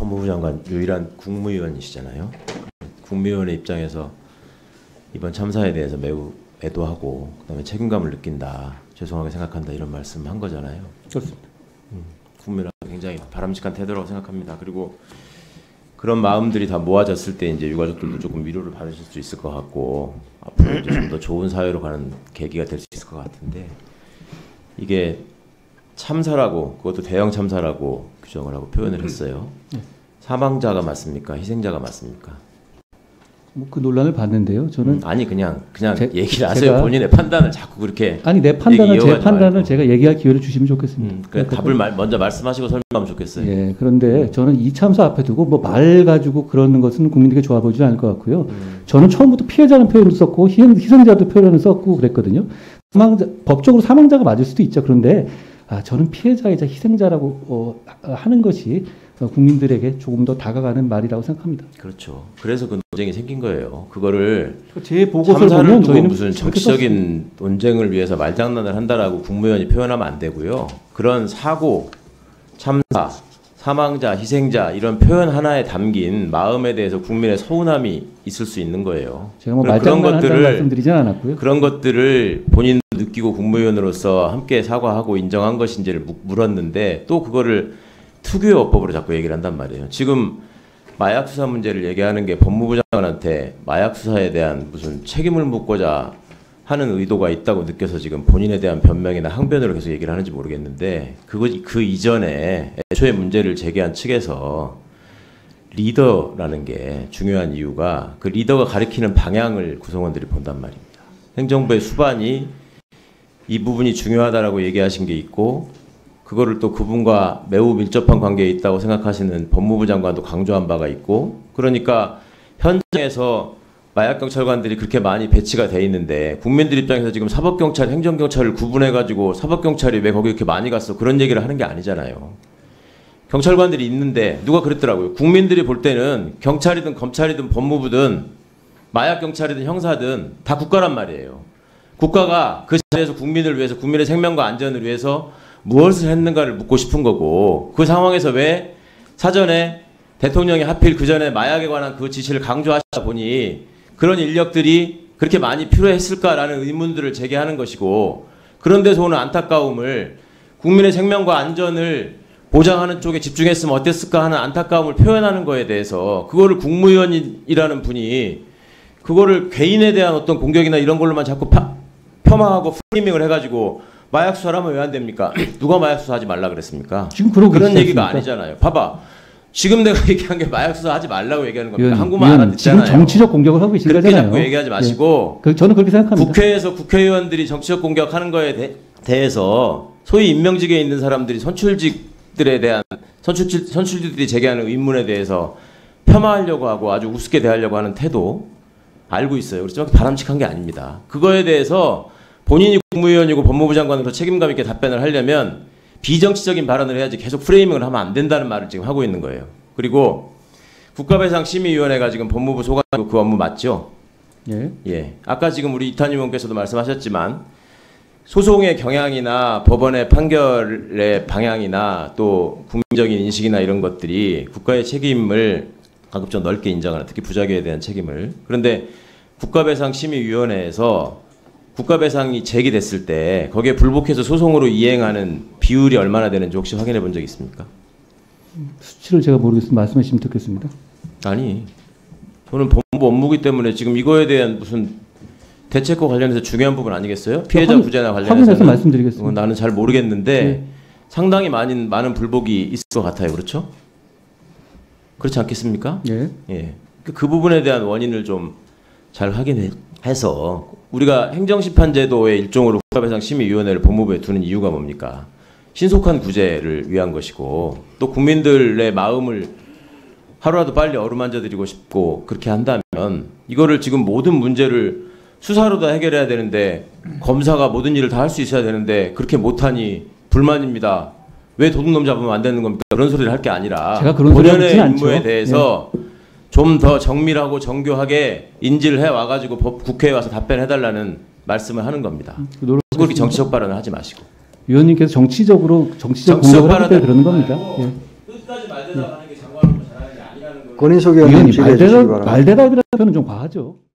법무부 장관 유일한 국무위원이시잖아요. 국무위원의 입장에서 이번 참사에 대해서 매우 애도하고 그다음에 책임감을 느낀다, 죄송하게 생각한다 이런 말씀한 거잖아요. 그렇습니다. 국민은 굉장히 바람직한 태도라고 생각합니다. 그리고 그런 마음들이 다 모아졌을 때 이제 유가족들도 조금 위로를 받으실 수 있을 것 같고 앞으로 이제 좀 더 좋은 사회로 가는 계기가 될 수 있을 것 같은데, 이게 참사라고, 그것도 대형 참사라고 규정을 하고 표현을 했어요. 사망자가 맞습니까? 희생자가 맞습니까? 뭐 그 논란을 봤는데요. 저는 아니 그냥 얘기를 하세요. 본인의 판단을 자꾸 그렇게. 아니 내 판단을, 제 판단을 말고. 제가 얘기할 기회를 주시면 좋겠습니다. 그래, 답을 먼저 말씀하시고 설명하면 좋겠어요. 예, 그런데 저는 이 참사 앞에 두고 뭐 말 가지고 그러는 것은 국민에게 좋아 보이지 않을 것 같고요. 저는 처음부터 피해자는 표현을 썼고 희생자도 표현을 썼고 그랬거든요. 법적으로 사망자가 맞을 수도 있죠. 그런데 저는 피해자이자 희생자라고 하는 것이 국민들에게 조금 더 다가가는 말이라고 생각합니다. 그렇죠. 그래서 그 논쟁이 생긴 거예요. 그거를 제 보고서를 참사를 보면 두고 저희는 무슨 정치적인 논쟁을 위해서 말장난을 한다라고 국무위원이 표현하면 안 되고요. 그런 사고, 참사, 사망자, 희생자 이런 표현 하나에 담긴 마음에 대해서 국민의 서운함이 있을 수 있는 거예요. 제가 뭐 말장난 한다는 말씀드리진 않았고요. 그런 것들을 본인도 느끼고 국무위원으로서 함께 사과하고 인정한 것인지를 물었는데 또 그거를 특유의 어법으로 자꾸 얘기를 한단 말이에요. 지금 마약 수사 문제를 얘기하는 게 법무부 장관한테 마약 수사에 대한 무슨 책임을 묻고자 하는 의도가 있다고 느껴서 지금 본인에 대한 변명이나 항변으로 계속 얘기를 하는지 모르겠는데, 그 이전에 애초에 문제를 제기한 측에서 리더라는 게 중요한 이유가 그 리더가 가리키는 방향을 구성원들이 본단 말입니다. 행정부의 수반이 이 부분이 중요하다라고 얘기하신 게 있고, 그거를 또 그분과 매우 밀접한 관계에 있다고 생각하시는 법무부 장관도 강조한 바가 있고, 그러니까 현장에서 마약경찰관들이 그렇게 많이 배치가 돼 있는데 국민들 입장에서 지금 사법경찰, 행정경찰을 구분해가지고 사법경찰이 왜 거기 이렇게 많이 갔어, 그런 얘기를 하는 게 아니잖아요. 경찰관들이 있는데 누가 그랬더라고요. 국민들이 볼 때는 경찰이든 검찰이든 법무부든 마약경찰이든 형사든 다 국가란 말이에요. 국가가 그 자리에서 국민을 위해서, 국민의 생명과 안전을 위해서 무엇을 했는가를 묻고 싶은 거고, 그 상황에서 왜 사전에 대통령이 하필 그 전에 마약에 관한 그 지시를 강조하시다 보니 그런 인력들이 그렇게 많이 필요했을까라는 의문들을 제기하는 것이고, 그런 데서 오는 안타까움을 국민의 생명과 안전을 보장하는 쪽에 집중했으면 어땠을까 하는 안타까움을 표현하는 거에 대해서 그거를 국무위원이라는 분이 그거를 개인에 대한 어떤 공격이나 이런 걸로만 자꾸 폄하하고 프레이밍을 해가지고 마약 수사를 하면 왜 안 됩니까? 누가 마약 수사하지 말라 그랬습니까? 지금 그런 얘기가 아니잖아요. 봐봐. 지금 내가 얘기한 게 마약 수사 하지 말라고 얘기하는 겁니다. 한국말 알아듣잖아요. 지금 정치적 공격을 하고 계신 거잖아요. 그렇게 자꾸 얘기하지 마시고. 예. 저는 그렇게 생각합니다. 국회에서 국회의원들이 정치적 공격하는 거에 대해서 소위 임명직에 있는 사람들이 선출직들에 대한 선출직들이 제기하는 의문에 대해서 폄하하려고 하고 아주 우습게 대하려고 하는 태도 알고 있어요. 그렇지만 바람직한 게 아닙니다. 그거에 대해서 본인이 국무위원이고 법무부 장관으로 책임감 있게 답변을 하려면 비정치적인 발언을 해야지 계속 프레이밍을 하면 안 된다는 말을 지금 하고 있는 거예요. 그리고 국가배상심의위원회가 지금 법무부 소관이고 그 업무 맞죠? 예. 예. 아까 지금 우리 이탄 의원께서도 말씀하셨지만 소송의 경향이나 법원의 판결의 방향이나 또 국민적인 인식이나 이런 것들이 국가의 책임을 가급적 넓게 인정하는, 특히 부작위에 대한 책임을. 그런데 국가배상심의위원회에서 국가배상이 제기됐을 때 거기에 불복해서 소송으로 이행하는 비율이 얼마나 되는지 혹시 확인해 본 적 있습니까? 수치를 제가 모르겠으면 말씀해 주시면 듣겠습니다. 아니, 저는 법무부 업무기 때문에 지금 이거에 대한 무슨 대책과 관련해서 중요한 부분 아니겠어요? 피해자 구제나 관련해서 확인해서 말씀드리겠습니다. 나는 잘 모르겠는데 상당히 많은 불복이 있을 것 같아요. 그렇죠? 그렇지 않겠습니까? 예. 예. 그 부분에 대한 원인을 좀 잘 확인해서 우리가 행정심판제도의 일종으로 국가배상심의위원회를 법무부에 두는 이유가 뭡니까? 신속한 구제를 위한 것이고, 또 국민들의 마음을 하루라도 빨리 어루만져드리고 싶고, 그렇게 한다면 이거를 지금 모든 문제를 수사로 다 해결해야 되는데, 검사가 모든 일을 다 할 수 있어야 되는데 그렇게 못하니 불만입니다. 왜 도둑놈 잡으면 안 되는 겁니까? 그런 소리를 할 게 아니라 제가 그런 소리 본연의 하진 임무에 않죠. 대해서 좀 더 정밀하고 정교하게 인지를 해와가지고 국회에 와서 답변해달라는 말씀을 하는 겁니다. 그렇게 정치적 발언을 하지 마시고. 위원님께서 정치적 공격을 하기 때문에 그러는 겁니다. 예. 끝까지 말대답 하는 게 권인석 의원님 의원님 질의해 주시기 바랍니다. 말대답이라는 표현은 좀 과하죠.